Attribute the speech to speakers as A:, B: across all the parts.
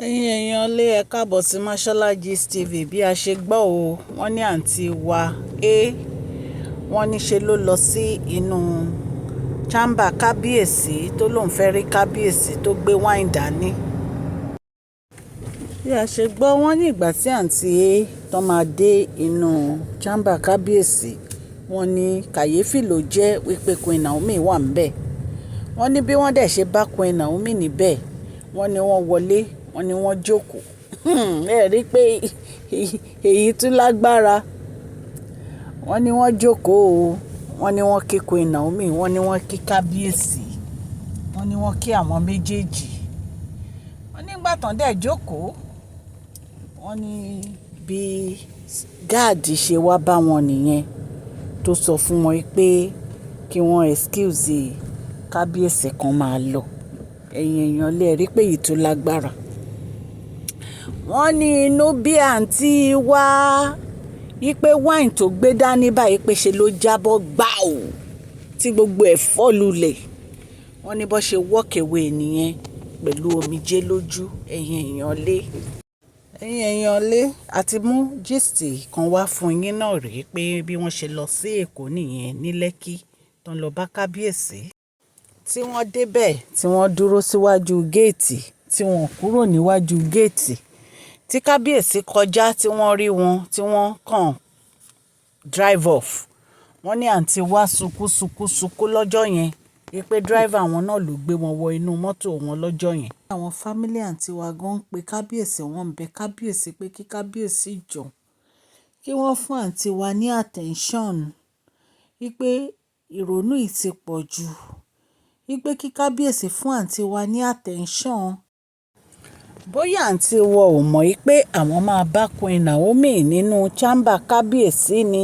A: Ẹ̀yin èèyàn lé ẹ káàbọ̀ sí Mashola Gist TV. Bí a ṣe gbọ́ o, wọ́n ní àǹtí wa wọ́n ní ṣe ló lọ sí inú chamber kábíyèsí tó lóun fẹ́ rí kábíyèsí tó gbé wáìn dání. Bí a ṣe gbọ́, wọ́n ní ìgbà tí àǹtí tó máa dé inú chamber kábíyèsí, wọ́n ní kàyéfì ló jẹ́ wípé Queen Naomi wà ńbẹ̀. Wọ́n ní bí wọ́n dẹ̀ ṣe bá Queen Naomi níbẹ̀, wọ́n ní wọ́n wọlé, wọ́n ní wọ́n jókòó. Ẹ rí i pé èyí tún lágbára. Wọ́n ní wọ́n jókòó o. Wọ́n ní wọ́n kí Queen Naomi, wọ́n ní wọ́n kí kábíyèsí, wọ́n ní wọ́n kí àwọn méjèèjì. Wọ́n nígbà tán dẹ̀ jókòó, wọ́n ní bí gáàdì ṣe wá bá wọn nìyẹn tó sọ fún wọn pé kí wọ́n excuse kábíyèsí kan máa lọ. Ẹ̀yin èèyàn lè rí pé èyí tó lágbára. Wọ́n ní inú bí àǹtí wá wípé wáìn tó gbé dání báyìí pé ṣe ló jábọ́ gbáù tí gbogbo ẹ̀ fọ́ lulẹ̀. Wọ́n ní bó ṣe walk away nìyẹn pẹ̀lú omijé lójú. Ẹ̀yin èèyàn lé àti mú gist kan wá fún yín náà rèé pé bí wọ́n ṣe lọ sí Èkó nìyẹn ní Lẹ́kí tó ń lọ bá kábíyèsí. Tí wọ́n débẹ̀ tí wọ́n dúró síwájú géètì tí wọ́n kúrò níwájú géètì tí kábíyèsí kọjá tí wọ́n rí wọn tí wọ́n kàn drive off. Wọ́n ní àǹtí wá sunkún lọ́jọ́ yẹn wípé driver wọn náà ló gbé wọn wọ inú mọ́tò wọn lọ́jọ́ yẹn. Àwọn family àǹtí wa gan ń pe kábíyèsí, wọ́n ń bẹ kábíyèsí pé kí kábíyèsí jọ kí wọ́n fún àǹtí wa ní attention wípé ìrònú yìí ti pọ̀ jù, wípé kí kábíyèsí fún àǹtí wa ní attention. Bóyá àǹtí wa ò mọ̀ pé àwọn máa bá Queen Naomi nínú chamber kábíyèsí ni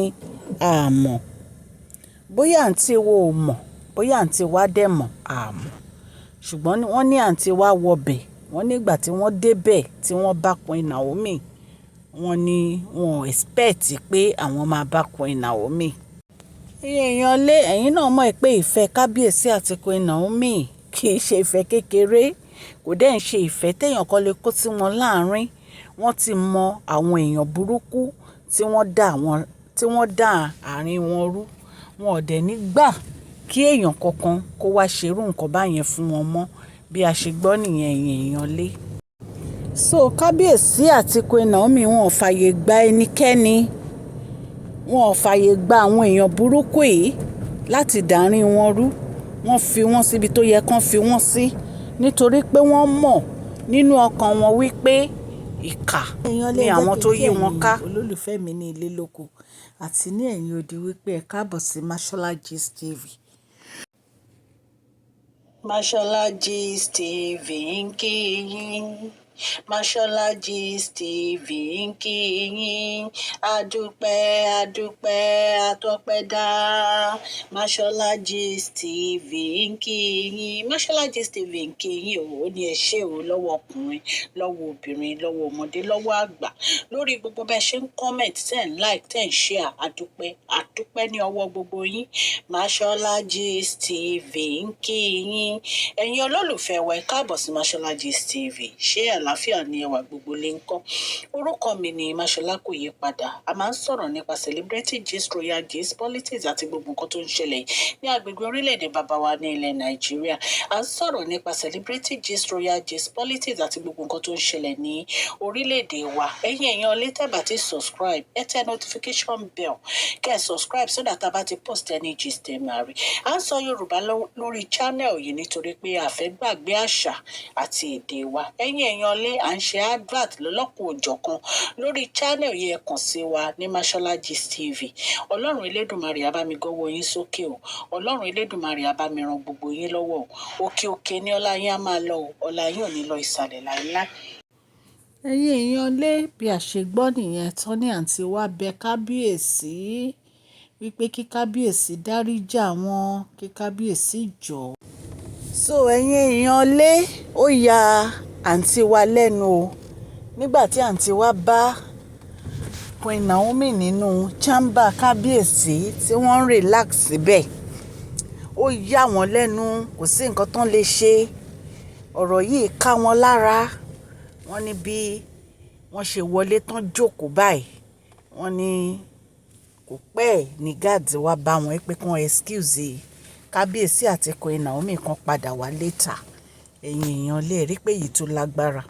A: àmọ́. Bóyá àǹtí wa ò mọ̀, bóyá àǹtí wa dẹ̀ mọ̀ àmọ́. Ṣùgbọ́n wọ́n ní àǹtí wa wọbẹ̀, wọ́n nígbà tí wọ́n débẹ̀ tí wọ́n bá Queen Naomi, wọ́n ní wọn ò expect pé àwọn máa bá Queen Naomi. Èèyàn lé ẹ̀yin náà mọ̀ pé ìfẹ́ kábíyèsí àti Queen Naomi kì í ṣe ìfẹ́ kékeré, kò dẹ̀ ń ṣe ìfẹ́ téèyàn kan lè kó sí wọn láàrin. Wọ́n ti mọ àwọn èèyàn burúkú tí wọ́n dá àárín wọn rú. Wọn ò dẹ̀ ní gbà kí èèyàn kankan kó wá ṣerú nǹkan báyẹn fún wọn mọ́. Bí a ṣe gbọ́ nìyẹn èèyàn lé. So kábíyèsí àti Queen Naomi wọn ò fàyè gba ẹnikẹ́ni. Wọn ò fàyè gba àwọn èèyàn burúkú yìí láti dàárín wọn rú. Wọ́n fi wọ́n síbi tó yẹ kán fi wọ́n sí nítorí pé wọ́n mọ̀ nínú ọkàn wọn wípé ìkà ni àwọn tó yí wọn ká. Olólùfẹ́ mi ní ilé lóko àti ní ẹ̀yìn odi wípé ẹ káàbọ̀ sí Mashola Gist TV. Mashola Gist TV ń kí yín. Mashola Gist TV ń kí yín. Adúpẹ́ atọ́pẹ́dá. Mashola Gist TV ń kí yín. Mashola Gist TV ń kí yín o. Ó ní ẹ ṣé o lọ́wọ́ ọkùnrin, lọ́wọ́ obìnrin, lọ́wọ́ ọmọdé, lọ́wọ́ àgbà. Lórí gbogbo bẹ́ẹ̀ ṣe ń comment, tẹ́ ń like, tẹ́ ń share. Adúpẹ́ ní ọwọ́ gbogbo yín. Mashola Gist TV ń kí yín. Ẹ̀yin olólùfẹ́ wa ẹ káàbọ̀ sí Mashola Gist TV. Ṣé àlàáfíà ni ẹwà gbogbo lè ń kọ́? Orúkọ mi ni Mashola kò yí padà. A máa ń sọ̀rọ̀ nípa celebrity gist, royal gist, politics àti gbogbo nǹkan tó ń ṣẹlẹ̀ ní agbègbè orílẹ̀-èdè bàbá wa ní ilẹ̀ Nàìjíríà. A ń sọ̀rọ̀ nípa celebrity gist, royal gist, politics àti gbogbo nǹkan tó ń ṣẹlẹ̀ ní orílẹ̀-èdè wa. Ẹ̀yin èèyàn lè tẹ́ bá ti subscribe, ẹ tẹ notification bell kẹ́ ẹ subscribe so that a bá ti post any gist ẹ máa rí. A ń sọ Yorùbá lórí channel yìí nítorí pé a fẹ́ gbàgbé àṣà àti èdè wa. Ẹ̀yin èèyàn lé à ń ṣe advert lọ́lọ́kùn òjọ̀kan lórí channel yẹn, kàn sí wa ní Mashola Gist TV. Ọlọ́run Elédùmarè á bá mi gọ́wọ́ yín sókè o. Ọlọ́run Elédùmarè á bá mi ran gbogbo yín lọ́wọ́ o. Òkè ní ọlá yín á máa lọ o. Ọlá yín ò ní lọ ìsàlẹ̀ láíláí. Ẹ̀yin èèyàn lé bí a ṣe gbọ́ nìyẹn tán ní àǹtí wa bẹ kábíyèsí wípé kí kábíyèsí dáríjì àwọn, kí kábíyèsí jọ̀ọ́. So ẹ̀yin èèyàn lé ó ya àǹtí wa lẹ́nu o nígbà tí àǹtí wa bá Queen Naomi nínú chamber kábíyèsí tí wọ́n ń relax síbẹ̀. Ó yà wọ́n lẹ́nu, kò sí nǹkan tán lè ṣe. Ọ̀rọ̀ yìí ká wọn lára. wọ́n ní bí wọ́n ṣe wọlé tán jókòó báyìí wọ́n ní kò pẹ́ ní guard wá bá wọn pé kí wọ́n excuse kábíyèsí àti Queen Naomi kan padà wá later. Ẹ̀yin èèyàn lè rí pé èyí tó lágbára.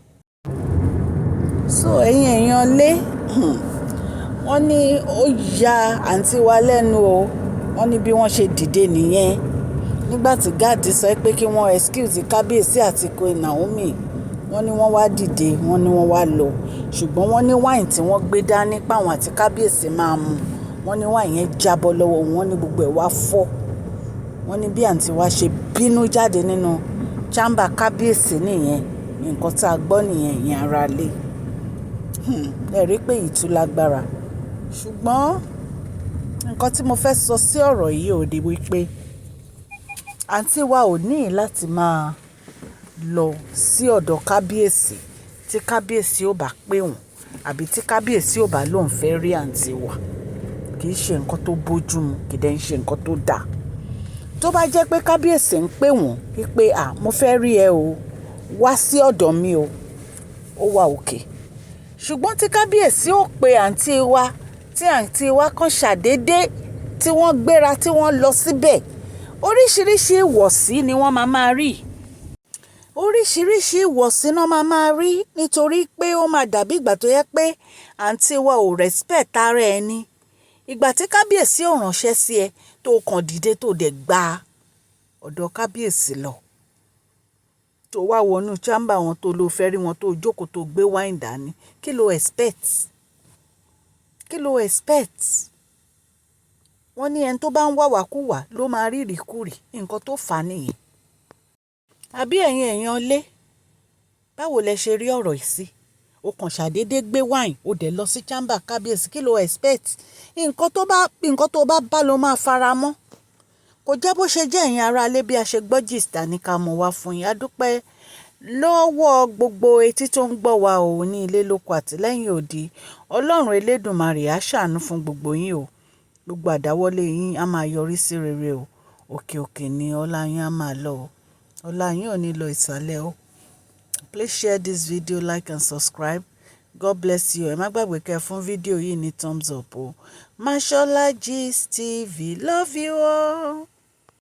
A: So ẹ̀yin èèyàn lé wọ́n ní ó ya àǹtí wa lẹ́nu o. Wọ́n ní bí wọ́n ṣe dìde nìyẹn nígbà tí gáàdì sọ pé kí wọ́n excuse kábíyèsí àti Queen Naomi. Wọ́n ní wọ́n wá dìde, wọ́n ní wọ́n wá lọ, ṣùgbọ́n wọ́n ní wáìnì tí wọ́n gbé dání páwọn àti kábíyèsí máa mu. Wọ́n ní wáìnì yẹn jábọ́ lọ́wọ́ wọn, ní gbogbo ẹ̀ wá fọ́. Wọ́n ní bí àǹtí wa ṣe bínú jáde nínú chamber kábíyèsí nìyẹn. Nǹkan tá a gbọ́ nìyẹn, ìyẹn ara lé. Ẹ rí pé ìtú lágbára. Ṣùgbọ́n nǹkan tí mo fẹ́ sọ sí ọ̀rọ̀ yìí ò di wípé àǹtí wa ò ní láti máa lọ sí ọ̀dọ̀ kábíyèsí tí kábíyèsí ò bá pè wọ́n àbí tí kábíyèsí ò bá lóun fẹ́ rí àǹtí wa. Kì í ṣe nǹkan tó bójúmu, kì í dẹ̀ ń ṣe nǹkan tó dáa. Tó bá jẹ́ pé kábíyèsí ń pè wọ́n wípé mo fẹ́ rí ẹ o, wá sí ọ̀dọ̀ mi o, ó wà òkè. Ṣùgbọ́n tí kábíyèsí ò pe àǹtí wa, tí àǹtí wa kan ṣàdédé tí wọ́n gbéra tí wọ́n lọ síbẹ̀, oríṣiríṣi ìwọ̀sí ni wọ́n máa rí. Oríṣiríṣi ìwọ̀sí náà máa rí nítorí pé ó máa dàbí ìgbà tó yẹ pé àǹtí wa ò respect ara ẹni. Ìgbà tí kábíyèsí ò ránṣẹ́ sí ẹ tó kàn dìde tó dẹ̀ gba ọ̀dọ̀ kábíyèsí lọ, tó wá wọnú chamber wọn tó lọ fẹ́ rí wọn tó jókòó tó gbé wáìnì dání, kí ló expect? Kí ló expect? Wọ́n ní ẹni tó bá ń wàwákùwà ló máa rí ìrìkúrì, nǹkan tó fà á nìyẹn. Àbí ẹ̀yin èèyàn lé, báwo lẹ ṣe rí ọ̀rọ̀ yìí sí? O kàn ṣàdédé gbé wáìnì o dẹ̀ lọ sí chamber kábíyèsí, kí ló expect? Nǹkan tó bá bá ló máa fara mọ́. Kò jẹ́ bó ṣe jẹ́ ẹ̀yin ará ilé bí a ṣe gbọ́ gist ní ká mọ̀ wá fún yín. A dúpẹ́ lọ́wọ́ gbogbo etí tó ń gbọ́ wa ò ní ilé lóko àti lẹ́yìn odi. Ọlọ́run Elédùmarè á ṣàánú fún gbogbo yín o. Gbogbo àdáwọ́lé yín á máa yọrí sí rere o. Òkè òkè ni ọlá yín á máa lọ o. Ọlá yín ò ní lọ ìsàlẹ̀ o. Please share this video, like and subscribe. God bless you. Ẹ má gbàgbé kẹ́ fún fídíò yìí ní thumbs up o. Mashola Gist TV. Love you all.